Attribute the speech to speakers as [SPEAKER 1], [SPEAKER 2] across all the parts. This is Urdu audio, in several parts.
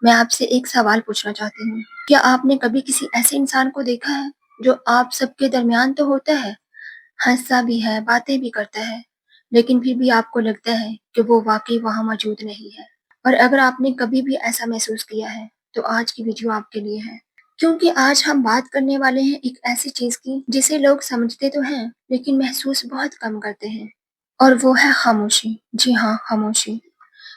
[SPEAKER 1] میں آپ سے ایک سوال پوچھنا چاہتی ہوں۔ کیا آپ نے کبھی کسی ایسے انسان کو دیکھا ہے جو آپ سب کے درمیان تو ہوتا ہے، ہنستا بھی ہے، باتیں بھی کرتا ہے، لیکن پھر بھی آپ کو لگتا ہے کہ وہ واقعی وہاں موجود نہیں ہے؟ اور اگر آپ نے کبھی بھی ایسا محسوس کیا ہے تو آج کی ویڈیو آپ کے لیے ہے، کیونکہ آج ہم بات کرنے والے ہیں ایک ایسی چیز کی جسے لوگ سمجھتے تو ہیں لیکن محسوس بہت کم کرتے ہیں، اور وہ ہے خاموشی۔ جی ہاں، خاموشی۔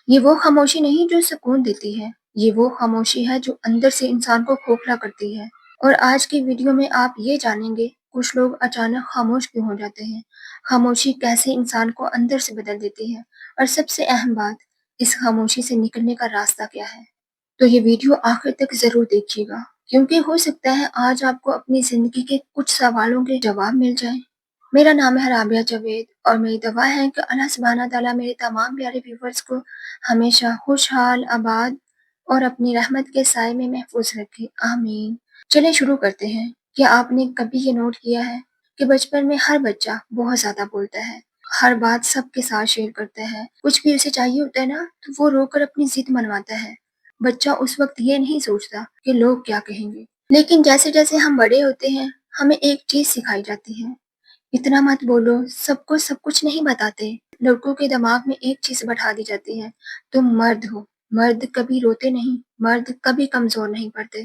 [SPEAKER 1] یہ وہ خاموشی نہیں جو سکون دیتی ہے، یہ وہ خاموشی ہے جو اندر سے انسان کو کھوکھلا کرتی ہے۔ اور آج کی ویڈیو میں آپ یہ جانیں گے کچھ لوگ اچانک خاموش کیوں ہو جاتے ہیں، خاموشی کیسے انسان کو اندر سے بدل دیتی ہے، اور سب سے اہم بات، اس خاموشی سے نکلنے کا راستہ کیا ہے۔ تو یہ ویڈیو آخر تک ضرور دیکھیے گا، کیونکہ ہو سکتا ہے آج آپ کو اپنی زندگی کے کچھ سوالوں کے جواب مل جائیں۔ میرا نام ہے رابعہ جاوید، اور میری دعا ہے کہ اللہ سبحانہ تعالیٰ میرے تمام پیارے ویورز کو ہمیشہ خوشحال، آباد اور اپنی رحمت کے سائے میں محفوظ رکھے، آمین۔ چلیں شروع کرتے ہیں۔ کیا آپ نے کبھی یہ نوٹ کیا ہے کہ بچپن میں ہر بچہ بہت زیادہ بولتا ہے، ہر بات سب کے ساتھ شیئر کرتا ہے، کچھ بھی اسے چاہیے ہوتا ہے نا تو وہ رو کر اپنی ضد منواتا ہے۔ بچہ اس وقت یہ نہیں سوچتا کہ لوگ کیا کہیں گے، لیکن جیسے جیسے ہم بڑے ہوتے ہیں ہمیں ایک چیز سکھائی جاتی ہے، اتنا مت بولو، سب کو سب کچھ نہیں بتاتے۔ لڑکوں کے دماغ میں ایک چیز بٹھا دی جاتی ہے، تم مرد ہو، مرد کبھی روتے نہیں، مرد کبھی کمزور نہیں پڑتے۔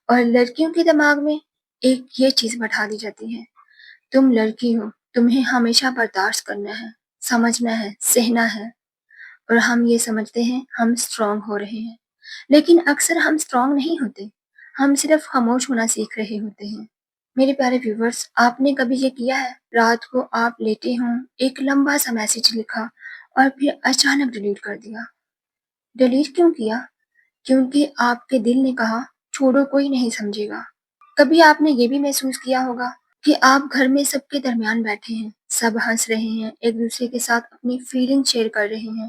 [SPEAKER 1] اور لڑکیوں کے دماغ میں ایک یہ چیز بٹھا دی جاتی ہے، تم لڑکی ہو، تمہیں ہمیشہ برداشت کرنا ہے، سمجھنا ہے، سہنا ہے۔ اور ہم یہ سمجھتے ہیں ہم اسٹرانگ ہو رہے ہیں، لیکن اکثر ہم اسٹرانگ نہیں ہوتے، ہم صرف خاموش ہونا سیکھ رہے ہوتے ہیں۔ میرے پیارے ویورز، آپ نے کبھی یہ کیا ہے، رات کو آپ لیٹے ہوں، ایک لمبا سا میسج لکھا اور پھر اچانک ڈیلیٹ کر دیا؟ ڈیلیٹ کیوں کیا؟ کیونکہ آپ کے دل نے کہا چھوڑو، کوئی نہیں سمجھے گا۔ کبھی آپ نے یہ بھی محسوس کیا ہوگا کہ آپ گھر میں سب کے درمیان بیٹھے ہیں، سب ہنس رہے ہیں، ایک دوسرے کے ساتھ اپنی فیلنگ شیئر کر رہے ہیں،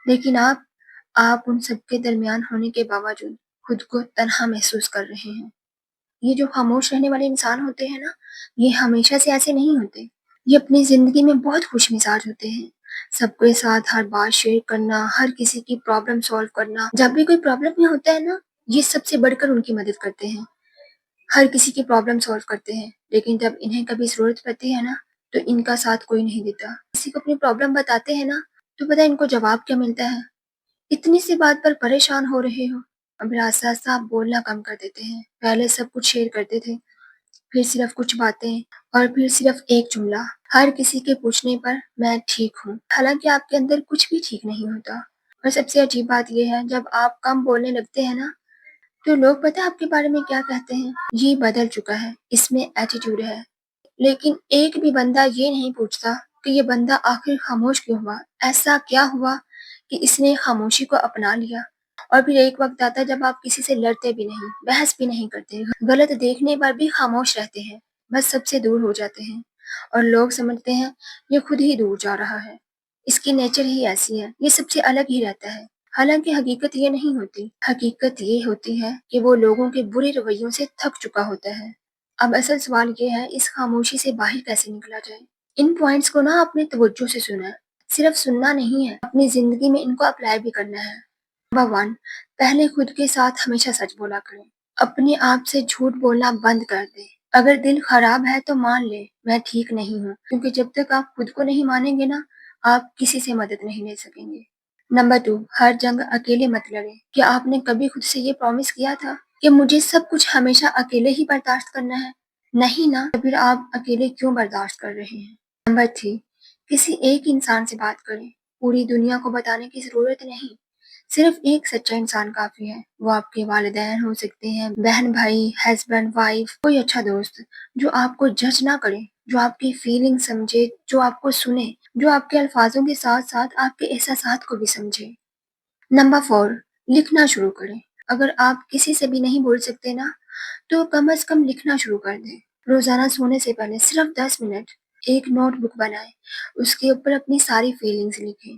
[SPEAKER 1] لیکن آپ ان سب کے درمیان ہونے کے باوجود خود کو تنہا محسوس کر رہے ہیں۔ یہ جو خاموش رہنے والے انسان ہوتے ہیں نا، یہ ہمیشہ سے ایسے نہیں ہوتے، یہ اپنی زندگی میں بہت خوش مزاج ہوتے ہیں، سب کے ساتھ ہر بات شیئر کرنا، ہر کسی کی پرابلم سالو کرنا۔ جب بھی کوئی پرابلم میں ہوتا ہے نا، یہ سب سے بڑھ کر ان کی مدد کرتے ہیں، ہر کسی کی پرابلم سالو کرتے ہیں، لیکن جب انہیں کبھی ضرورت پڑتی ہے نا تو ان کا ساتھ کوئی نہیں دیتا۔ کسی کو اپنی پرابلم بتاتے ہیں نا تو پتہ ہے ان کو جواب کیا ملتا ہے، اتنی سی بات پر پریشان ہو رہے ہو، اب راستہ صاحب بولنا کم کر دیتے ہیں۔ پہلے سب کچھ شیئر کرتے تھے، پھر صرف کچھ باتیں، اور پھر صرف ایک جملہ، ہر کسی کے پوچھنے پر میں ٹھیک ہوں، حالانکہ آپ کے اندر کچھ بھی ٹھیک نہیں ہوتا۔ اور سب سے عجیب بات یہ ہے، جب آپ کم بولنے لگتے ہیں نا تو لوگ پتہ ہے آپ کے بارے میں کیا کہتے ہیں، یہ بدل چکا ہے، اس میں ایٹیٹیوڈ ہے۔ لیکن ایک بھی بندہ یہ نہیں پوچھتا کہ یہ بندہ آخر خاموش کیوں ہوا، ایسا کیا ہوا کہ اس نے خاموشی کو اپنا لیا۔ اور پھر ایک وقت آتا ہے جب آپ کسی سے لڑتے بھی نہیں، بحث بھی نہیں کرتے، غلط دیکھنے پر بھی خاموش رہتے ہیں، بس سب سے دور ہو جاتے ہیں، اور لوگ سمجھتے ہیں یہ خود ہی دور جا رہا ہے، اس کی نیچر ہی ایسی ہے، یہ سب سے الگ ہی رہتا ہے۔ حالانکہ حقیقت یہ نہیں ہوتی، حقیقت یہ ہوتی ہے کہ وہ لوگوں کے برے رویوں سے تھک چکا ہوتا ہے۔ اب اصل سوال یہ ہے، اس خاموشی سے باہر کیسے نکلا جائے؟ ان پوائنٹس کو نا اپنے توجہ سے سنا ہے، صرف سننا نہیں ہے، اپنی زندگی میں ان کو اپلائی بھی کرنا ہے۔ نمبر 1، پہلے خود کے ساتھ ہمیشہ سچ بولا کریں، اپنے آپ سے جھوٹ بولنا بند کر دیں۔ اگر دل خراب ہے تو مان لے میں ٹھیک نہیں ہوں، کیونکہ جب تک آپ خود کو نہیں مانیں گے نا، آپ کسی سے مدد نہیں لے سکیں گے۔ نمبر 2، ہر جنگ اکیلے مت لڑیں۔ کیا آپ نے کبھی خود سے یہ پرومس کیا تھا کہ مجھے سب کچھ ہمیشہ اکیلے ہی برداشت کرنا ہے؟ نہیں نا، تو پھر آپ اکیلے کیوں برداشت کر رہے ہیں؟ نمبر 3، کسی ایک انسان سے بات کریں، پوری دنیا کو بتانے کی ضرورت نہیں، صرف ایک سچا انسان کافی ہے۔ وہ آپ کے والدین ہو سکتے ہیں، بہن بھائی، ہسبینڈ وائف، کوئی اچھا دوست جو آپ کو جج نہ کرے، جو آپ کی فیلنگ سمجھے، جو آپ کو سنے، جو آپ کے الفاظوں کے ساتھ ساتھ آپ کے احساسات کو بھی سمجھے۔ نمبر 4، لکھنا شروع کریں۔ اگر آپ کسی سے بھی نہیں بول سکتے نا تو کم از کم لکھنا شروع کر دیں۔ روزانہ سونے سے پہلے صرف 10 منٹ ایک نوٹ بک بنائیں، اس کے اوپر اپنی ساری فیلنگز لکھیں۔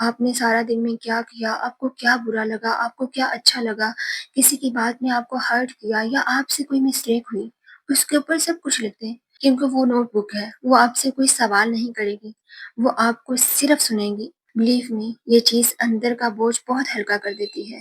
[SPEAKER 1] آپ نے سارا دن میں کیا کیا، آپ کو کیا برا لگا، آپ کو کیا اچھا لگا، کسی کی بات نے آپ کو ہرٹ کیا یا آپ سے کوئی مسٹیک ہوئی، اس کے اوپر سب کچھ لکھ دیں، کیونکہ وہ نوٹ بک ہے، وہ آپ سے کوئی سوال نہیں کرے گی، وہ آپ کو صرف سنیں گی۔ بلیو می، یہ چیز اندر کا بوجھ بہت ہلکا کر دیتی ہے۔